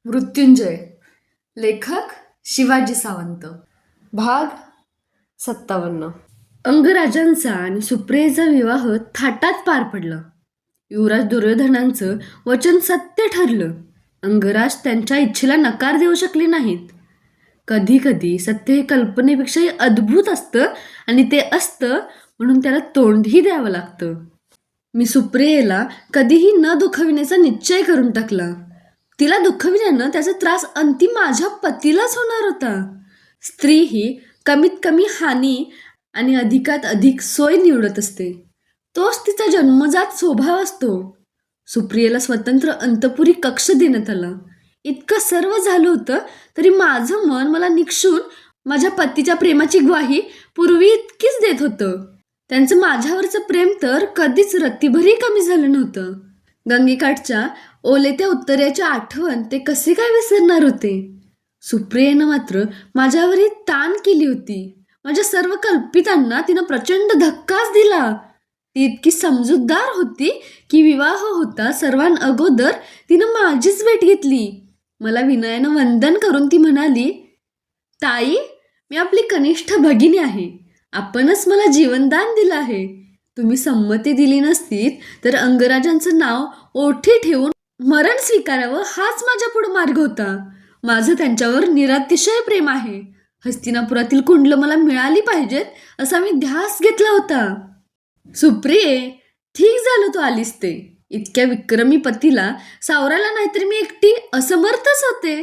मृत्युंजय. लेखक शिवाजी सावंत. भाग 57. अंगराजांचा आणि सुप्रियेचा विवाह थाटात पार पडला. युवराज दुर्योधनांचं वचन सत्य ठरलं. अंगराज त्यांच्या इच्छेला नकार देऊ शकले नाहीत. कधी कधी सत्य हे कल्पनेपेक्षाही अद्भुत असतं आणि ते असतं म्हणून त्याला तोंडही द्यावं लागतं. मी सुप्रियेला कधीही न दुखविण्याचा निश्चय करून टाकला. तिला दुखविण्यानं त्याचा त्रास अंतिम माझ्या पतीलाच होणार होता. स्त्री ही कमीत कमी हानी आणि अधिकात अधिक सोय निवडत असते. तोच तिचा जन्मजात स्वभाव असतो. सुप्रियेला स्वतंत्र अंतपुरी कक्ष देण्यात आला. इतकं सर्व झालं होतं तरी माझं मन मला निक्षून माझ्या पतीच्या प्रेमाची ग्वाही पूर्वी इतकीच देत होतं. त्यांचं माझ्यावरचं प्रेम तर कधीच रत्तीभरही कमी झालं नव्हतं. गंगेकाठच्या ओलेत्या उत्तरेची आठवण ते कसे काय विसरणार होते. सुप्रियेनं मात्र माझ्यावरही ताण केली होती. माझ्या सर्व कल्पितांना तिनं प्रचंड धक्काच दिला. ती इतकी समजूतदार होती की विवाह होता सर्वांअगोदर तिनं माझीच भेट घेतली. मला विनयानं वंदन करून ती म्हणाली, ताई, मी आपली कनिष्ठ भगिनी आहे. आपणच मला जीवनदान दिलं आहे. तुम्ही संमती दिली नसतीत तर अंगराजांचं नाव ओठी ठेवून मरण स्वीकारावं हाच माझ्या पुढे मार्ग होता. माझं त्यांच्यावर निरातिशय प्रेम आहे. हस्तिनापुरातील कुंडलं मला मिळाली पाहिजेत असा मी ध्यास घेतला होता. सुप्रिये, ठीक झालं तू आलीस ते. इतक्या विक्रमी पतीला सावरायला नाहीतरी मी एकटी असमर्थच होते.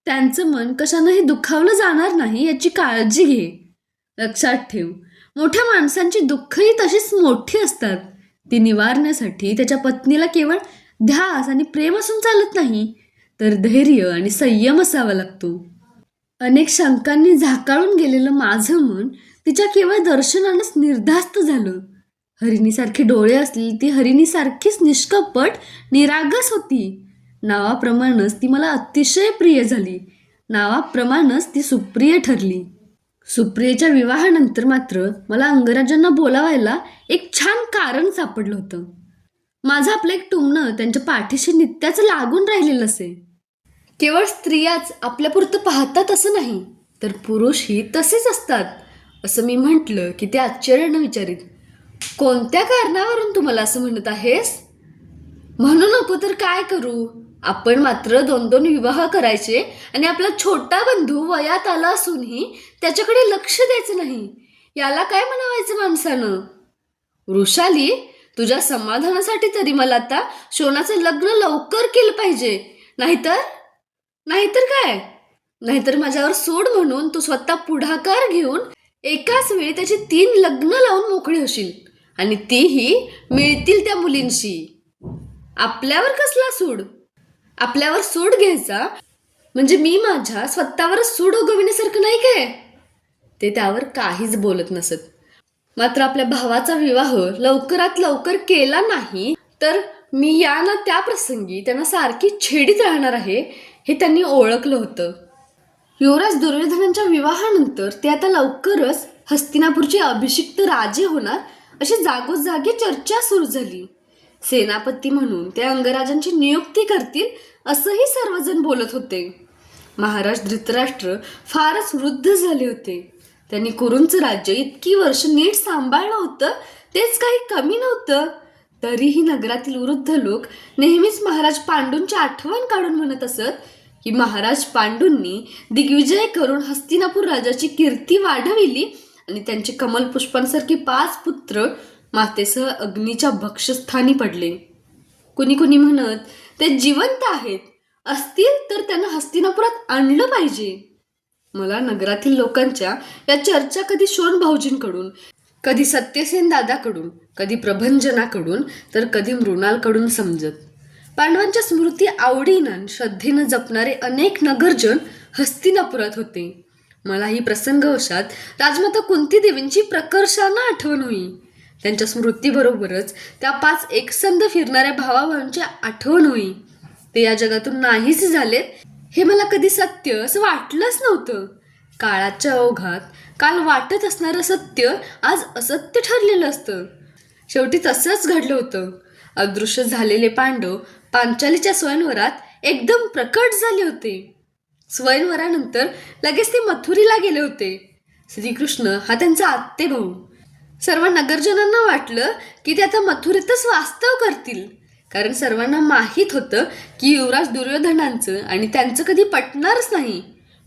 त्यांचं मन कशानंही दुखावलं जाणार नाही याची काळजी घे. लक्षात ठेव, मोठ्या माणसांची दुःखही तशीच मोठी असतात. ती निवारण्यासाठी त्याच्या पत्नीला केवळ ध्यास आणि प्रेम असून चालत नाही, तर धैर्य आणि संयम असावा लागतो. अनेक शंकांनी झाकाळून गेलेलं माझं मन तिच्या केवळ दर्शनानंच निर्धास्त झालं. हरिणीसारखे डोळे असलेली ती हरिणीसारखीच निष्कपट निरागस होती. नावाप्रमाणेच ती मला अतिशय प्रिय झाली. नावाप्रमाणेच ती सुप्रिय ठरली. सुप्रियेच्या विवाहानंतर मात्र मला अंगराजांना बोलावायला एक छान कारण सापडलं होतं. माझं आपलं एक टुमणं त्यांच्या पाठीशी नित्याचं लागून राहिलेलं असे. केवळ स्त्रियाच आपल्यापुरतं पाहतात असं नाही, तर पुरुषही तसेच असतात असं मी म्हटलं की ते आश्चर्यानं विचारित, कोणत्या कारणावरून तू मला असं म्हणत आहेस? म्हणू नको तर काय करू? आपण मात्र 2-2 विवाह करायचे आणि आपला छोटा बंधू वयात आला असूनही त्याच्याकडे लक्ष द्यायचं नाही. याला काय म्हणावायचं माणसानं? वृषाली, तुझ्या समाधानासाठी तरी मला आता शोनाचं लग्न लवकर केलं पाहिजे. नाहीतर काय? नाहीतर माझ्यावर सोड म्हणून तू स्वतः पुढाकार घेऊन एकाच वेळी त्याची 3 लग्न लावून मोकळी होशील, आणि तीही मिळतील त्या मुलींशी. आपल्यावर कसला सूड? आपल्यावर सूड घ्यायचा म्हणजे मी माझ्या स्वतःवरच सूड उगविण्यासारखं नाही काय? ते त्यावर काहीच बोलत नसत. मात्र आपल्या भावाचा विवाह लवकरात लवकर केला नाही तर मी या ना त्या प्रसंगी त्यांना सारखी छेडीत राहणार आहे हे त्यांनी ओळखलं होतं. युवराज दुर्योधनांच्या विवाहानंतर ते आता लवकरच हस्तिनापूरचे अभिषिक्त राजे होणार अशी जागोजागी चर्चा सुरू झाली. सेनापती म्हणून ते अंगराजांची नियुक्ती करतील असंही सर्वजण बोलत होते. महाराज धृतराष्ट्र फारच वृद्ध झाले होते. त्यांनी कुरूंचं राज्य इतकी वर्ष नीट सांभाळलं होतं, तेच काही कमी नव्हतं. तरीही नगरातील वृद्ध लोक नेहमीच महाराज पांडूंची आठवण काढून म्हणत असत की महाराज पांडूंनी दिग्विजय करून हस्तिनापूर राजाची कीर्ती वाढविली आणि त्यांचे कमलपुष्पांसारखे 5 पुत्र मातेसह अग्नीच्या भक्षस्थानी पडले. कुणी कुणी म्हणत ते जिवंत आहेत, असतील तर त्यांना हस्तिनापुरात आणलं पाहिजे. मला नगरातील लोकांच्या या चर्चा कधी शोण भाऊजींकडून, कधी सत्यसेन दादाकडून, कधी प्रभंजनाकडून, तर कधी मृणालकडून समजत. पांडवांच्या स्मृती आवडीनं श्रद्धेनं जपणारे अनेक नगरजन हस्तिनापुरात होते. मलाही प्रसंगवशात राजमाता कुंती देवींची प्रकर्षानं आठवण होई. त्यांच्या स्मृतीबरोबरच त्या 5 एकसंध फिरणाऱ्या भावाभावांची आठवण होई. ते या जगातून नाहीच झालेत हे मला कधी सत्य असं वाटलंच नव्हतं. काळाच्या ओघात काल वाटत असणारं सत्य आज असत्य ठरलेलं असतं. शेवटी तसंच घडलं होतं. अदृश्य झालेले पांडव पांचालीच्या स्वयंवरात एकदम प्रकट झाले होते. स्वयंवरानंतर लगेच ते मथुरीला गेले होते. श्रीकृष्ण हा त्यांचा आत्ते भाऊ. सर्व नगरजनांना वाटलं की ते आता मथुरेतच वास्तव करतील, कारण सर्वांना माहीत होतं की युवराज दुर्योधनांचं आणि त्यांचं कधी पटणारच नाही.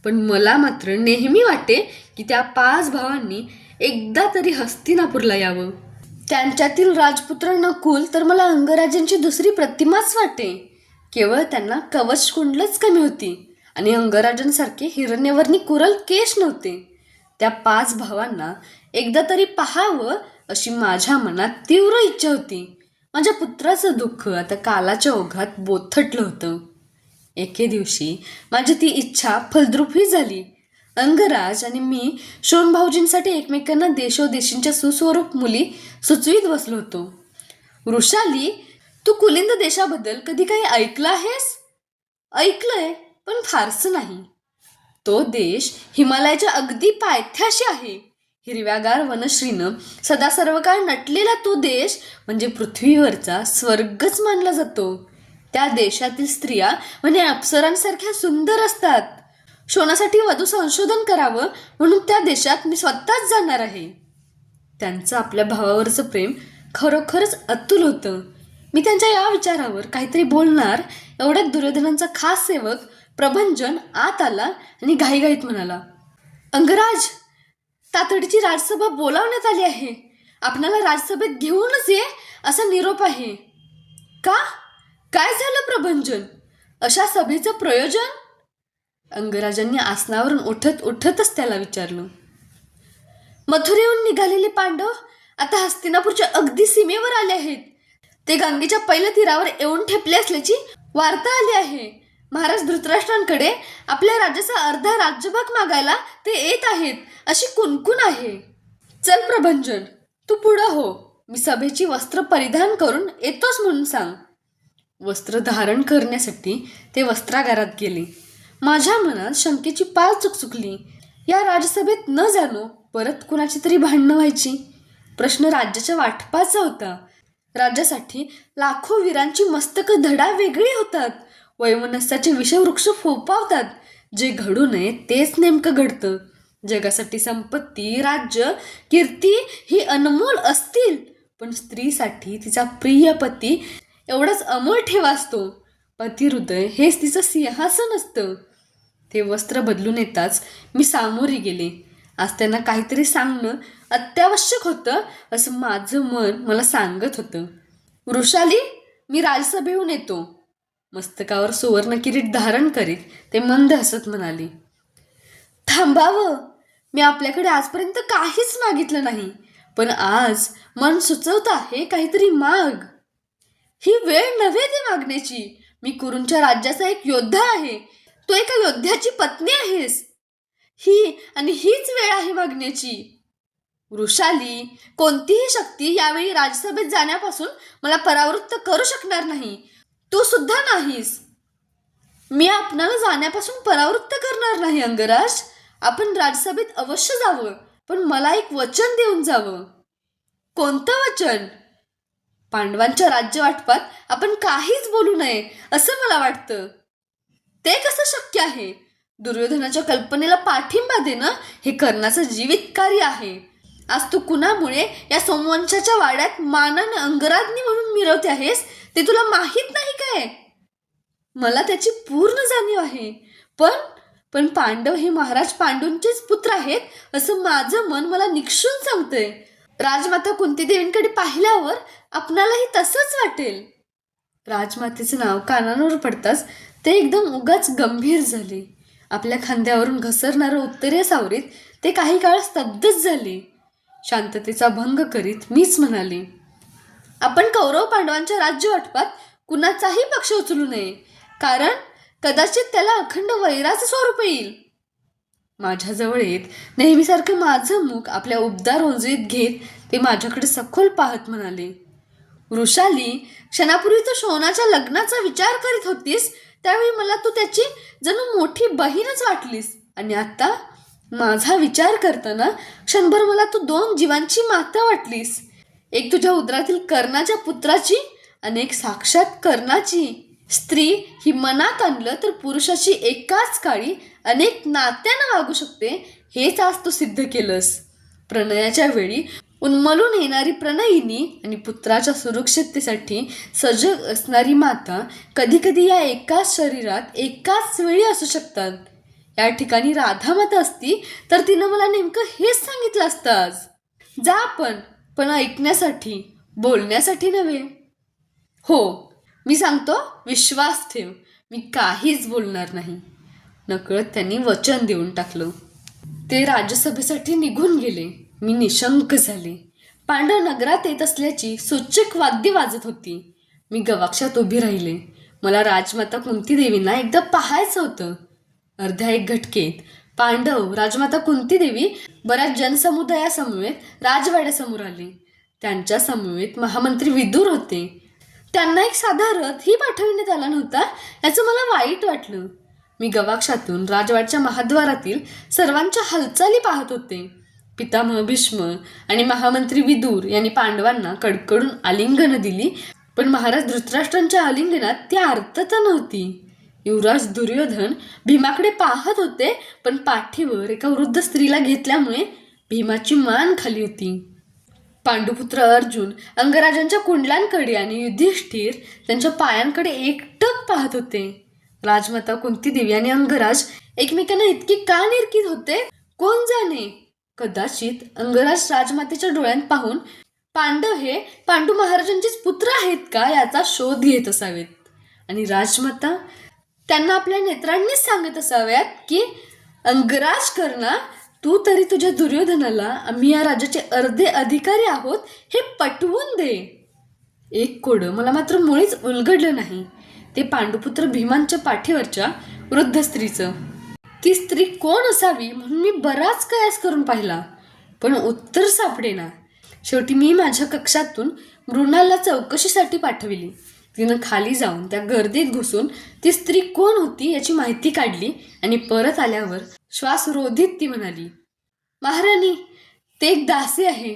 पण मला मात्र नेहमी वाटे की त्या 5 भावांनी एकदा तरी हस्तिनापूरला यावं. त्यांच्यातील राजपुत्र नकुल तर मला अंगराजांची दुसरी प्रतिमाच वाटे. केवळ त्यांना कवच कुंडलच कमी होती आणि अंगराजांसारखे हिरण्यवर्णी कुरल केश नव्हते. त्या 5 भावांना एकदा तरी पाहावं अशी माझ्या मनात तीव्र इच्छा होती. माझ्या पुत्राचं दुःख आता कालाच्या ओघात बोथटलं होतं. एके दिवशी माझी ती इच्छा फलद्रूपही झाली. अंगराज आणि मी शोणभाऊजींसाठी एकमेकांना देशोदेशींच्या सुस्वरूप मुली सुचवीत बसलो होतो. वृषाली, तू कुलिंद देशाबद्दल कधी काही ऐकलं आहेस? ऐकलंय, पण फारसं नाही. तो देश हिमालयाच्या अगदी पायथ्याशी आहे. हिरव्यागार वनश्रीनं सदा सर्वकाळ नटलेला तो देश म्हणजे पृथ्वीवरचा स्वर्गच मानला जातो. त्या देशातील स्त्रिया म्हणजे अप्सरांसारख्या सुंदर असतात. शोणासाठी वधू संशोधन करावं म्हणून त्या देशात मी स्वतःच जाणार आहे. त्यांचं आपल्या भावावरचं प्रेम खरोखरच अतुल होतं. मी त्यांच्या या विचारावर काहीतरी बोलणार एवढ्यात दुर्योधनांचा खास सेवक प्रभंजन आत आला आणि घाईघाईत म्हणाला, अंगराज, तातडीची राजसभा बोलावण्यात आली आहे. आपणाला राजसभेत घेऊनच ये असा निरोप आहे. का? काय झालं प्रभंजन? अशा सभेचं प्रयोजन? अंगराजांनी आसनावरून उठत उठतच त्याला विचारलं. मथुरेहून निघालेले पांडव आता हस्तिनापूरच्या अगदी सीमेवर आले आहेत. ते गंगेच्या पहिल्या तीरावर येऊन ठेपले असल्याची वार्ता आली आहे. महाराज धृतराष्ट्रांकडे आपल्या राज्याचा अर्धा राज्यभाग मागायला ते येत आहेत अशी कुणकुण आहे. चल प्रभंजन, तू पुढं हो. मी सभेची वस्त्र परिधान करून येतोच म्हणून सांग. वस्त्र धारण करण्यासाठी ते वस्त्रागारात गेले. माझ्या मनात शंकेची पाल चुकचुकली. या राजसभेत न जाणो परत कुणाची तरी भांडणं व्हायची. प्रश्न राज्याच्या वाटपाचा होता. राज्यासाठी लाखो वीरांची मस्तकं धडा वेगळी होतात. वैमनस्याचे विषवृक्ष फोपावतात. जे घडू नये तेच नेमकं घडतं. जगासाठी संपत्ती, राज्य, कीर्ती ही अनमोल असतील, पण स्त्रीसाठी तिचा प्रिय पती एवढाच अमोल ठेवा असतो. पतिहृदय हेच तिचं सिंहासन असतं. ते वस्त्र बदलून येताच मी सामोरी गेले. आज त्यांना काहीतरी सांगणं अत्यावश्यक होतं असं माझं मन मला सांगत होतं. वृषाली, मी राजसभेहून येतो. मस्तकावर सुवर्ण किरीट धारण करीत ते मंद हसत म्हणाले. थांबावं, मी आपल्याकडे आजपर्यंत काहीच मागितलं नाही, पण आज मन सुचवत आहे काहीतरी माग. ही वेळ नव्हे ते मागण्याची. मी कुरूंच्या राज्याचा एक योद्धा आहे. तू एका योद्ध्याची पत्नी आहेस. हीच वेळ आहे मागण्याची. वृषाली, कोणतीही शक्ती यावेळी राजसभेत जाण्यापासून मला परावृत्त करू शकणार नाही. तू सुद्धा नाहीस. मी आपणाला जाण्यापासून परावृत्त करणार नाही अंगराज. आपण राजसभेत अवश्य जावं, पण मला एक वचन देऊन जावं. कोणतं वचन? पांडवांच्या राज्यवाटपात आपण काहीच बोलू नये असं मला वाटतं. ते कसं शक्य आहे? दुर्योधनाच्या कल्पनेला पाठिंबा देणं हे कर्णाचं जीवित कार्य आहे. आज तू कुणामुळे या सोमवंशाच्या वाड्यात मानाने अंगराज्ञी म्हणून मिरवते आहेस ते तुला माहीत नाही काय? मला त्याची पूर्ण जाणीव आहे. पण पांडव हे महाराज पांडूंचेच पुत्र आहेत असं माझं मन मला निक्षून सांगतंय. राजमाता कुंतीदेवींकडे पाहिल्यावर आपणालाही तसंच वाटेल. राजमातेचं नाव कानांवर पडताच ते एकदम उगाच गंभीर झाले. आपल्या खांद्यावरून घसरणारं उत्तरीय सावरीत ते काही काळ स्तब्धच झाले. शांततेचा भंग करीत मीच म्हणाले, आपण कौरव पांडवांच्या राज्यवाटपात कुणाचाही पक्ष उचलू नये, कारण कदाचित त्याला अखंड वैराचं स्वरूप येईल. माझ्याजवळ येत नेहमीसारखं माझं मुख आपल्या उबदार ओंजळीत घेत ते माझ्याकडे सखोल पाहत म्हणाले, वृषाली, क्षणापूर्वी तू शोणाच्या लग्नाचा विचार करीत होतीस त्यावेळी मला तू त्याची जणू मोठी बहीणच वाटलीस, आणि आता माझा विचार करताना क्षणभर मला तू 2 जीवांची माता वाटलीस. एक तुझ्या उदरातील कर्णाच्या पुत्राची आणि एक साक्षात कर्णाची. स्त्री ही मनात आणलं तर पुरुषाची एकाच काळी अनेक नात्यानं वागू शकते, हेच आज तू सिद्ध केलंस. प्रणयाच्या वेळी उन्मलून येणारी प्रणयिनी आणि पुत्राच्या सुरक्षिततेसाठी सजग असणारी माता कधी कधी या एकाच शरीरात एकाच वेळी असू शकतात. या ठिकाणी राधा माता असती तर तिनं मला नेमकं हेच सांगितलं असतं आज. जा पण ऐकण्यासाठी, बोलण्यासाठी नव्हे. हो, मी सांगतो, विश्वास ठेव, मी काहीच बोलणार नाही. नकळत त्यांनी वचन देऊन टाकलं. ते राज्यसभेसाठी निघून गेले. मी निशंक झाले. पांडव नगरात येत असल्याची सूचक वाद्य वाजत होती. मी गवाक्षात उभी राहिले. मला राजमाता कुंती देवींना एकदा पाहायचं होतं. अर्ध्या एक घटकेत पांडव, राजमाता कुंती देवी बऱ्याच जनसमुदायासमवेत राजवाड्यासमोर आले. त्यांच्या समवेत महामंत्री विदुर होते. त्यांना एक साधा रथही पाठविण्यात आला नव्हता, याचं मला वाईट वाटलं. मी गवाक्षातून राजवाड्याच्या महाद्वारातील सर्वांच्या हालचाली पाहत होते. पितामह भीष्म आणि महामंत्री विदुर यांनी पांडवांना कडकडून आलिंगनं दिली, पण महाराज धृतराष्ट्रांच्या आलिंगनात ती आर्तता नव्हती. युवराज दुर्योधन भीमाकडे पाहत होते, पण पाठीवर एका वृद्ध स्त्रीला घेतल्यामुळे भीमाची मान खाली होती. पांडुपुत्र अर्जुन अंगराजांच्या कुंडलांकडे आणि युधिष्ठिर त्यांच्या पायांकडे एकटक पाहत होते. राजमाता कुंती देवी आणि अंगराज एकमेकांना इतकी का निरखित होते, कोण जाणे. कदाचित अंगराज राजमातेच्या डोळ्यात पाहून पांडव हे पांडू महाराजांचेच पुत्र आहेत का याचा शोध घेत असावेत, आणि राजमाता त्यांना आपल्या नेत्रांनीच सांगत असाव्यात की अंगराज कर्णा, तू तरी तुझ्या दुर्योधनाला आम्ही या राज्याचे अर्धे अधिकारी आहोत हे पटवून दे. एक कोडं मला मात्र मुळीच उलगडलं नाही, ते पांडुपुत्र भीमांच्या पाठीवरच्या वृद्ध स्त्रीचं. ती स्त्री कोण असावी म्हणून मी बराच कयास करून पाहिला, पण उत्तर सापडेना. शेवटी मी माझ्या कक्षातून मृणालला चौकशीसाठी पाठविली. तिनं खाली जाऊन त्या गर्दीत घुसून ती स्त्री कोण होती याची माहिती काढली आणि परत आल्यावर श्वास रोधित ती म्हणाली, महाराणी, ते एक दासी आहे.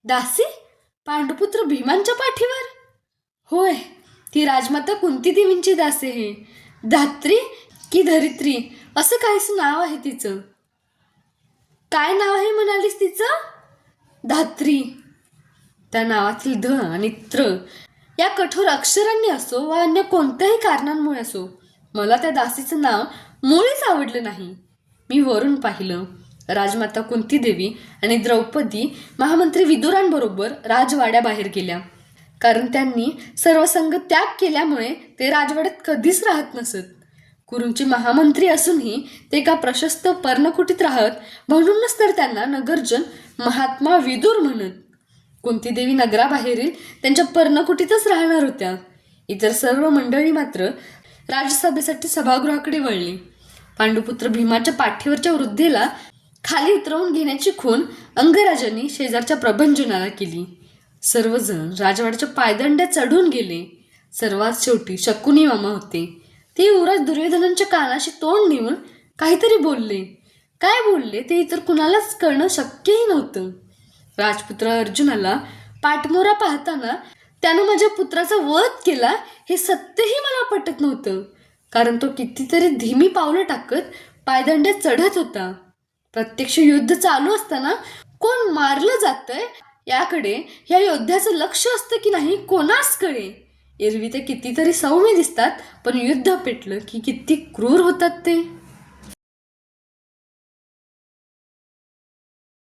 दासी? पांडुपुत्र भीमांच्या पाठीवर? होय, ती राजमाता कुंती देवींची दासी आहे. धात्री की धरित्री असं काहीच नाव आहे तिचं. काय नाव आहे म्हणालीस तिचं? धात्री. त्या नावातील ध आणि त्र या कठोर अक्षरांनी असो वा अन्य कोणत्याही कारणांमुळे असो, मला त्या दासीचं नाव मुळीच आवडलं नाही. मी वरून पाहिलं. राजमाता कुंती देवी आणि द्रौपदी महामंत्री विदुरांबरोबर राजवाड्याबाहेर गेल्या, कारण त्यांनी सर्वसंग त्याग केल्यामुळे ते राजवाड्यात कधीच राहत नसत. कुरूंचे महामंत्री असूनही ते एका प्रशस्त पर्णकुटीत राहत, म्हणूनच तर त्यांना नगरजन महात्मा विदुर म्हणत. कुंती देवी नगराबाहेरील त्यांच्या पर्णकुटीतच राहणार होत्या. इतर सर्व मंडळी मात्र राजसभेसाठी सभागृहाकडे वळली. पांडुपुत्र भीमाच्या पाठीवरच्या वृद्धेला खाली उतरवून घेण्याची खूण अंगराजांनी शेजारच्या प्रभंजनाला केली. सर्वजण राजवाड्याच्या पायदंड्या चढून गेले. सर्वात शेवटी शकुनी मामा होते. ते युवराज दुर्योधनांच्या कानाशी तोंड नेऊन काहीतरी बोलले. काय बोलले ते इतर कुणालाच कळणं शक्यही नव्हतं. राजपुत्र अर्जुनाला पाठमोरा पाहताना त्यानं माझ्या पुत्राचा वध केला हे सत्यही मला पटत नव्हतं, कारण तो कितीतरी धीमी पावलं टाकत पायदंड्यात चढत होता. प्रत्यक्ष युद्ध चालू असताना कोण मारलं जातंय याकडे या योद्ध्याचं लक्ष असतं की नाही कोणास कळे. एरवी ते कितीतरी सौम्य दिसतात, पण युद्ध पेटलं की किती क्रूर होतात ते.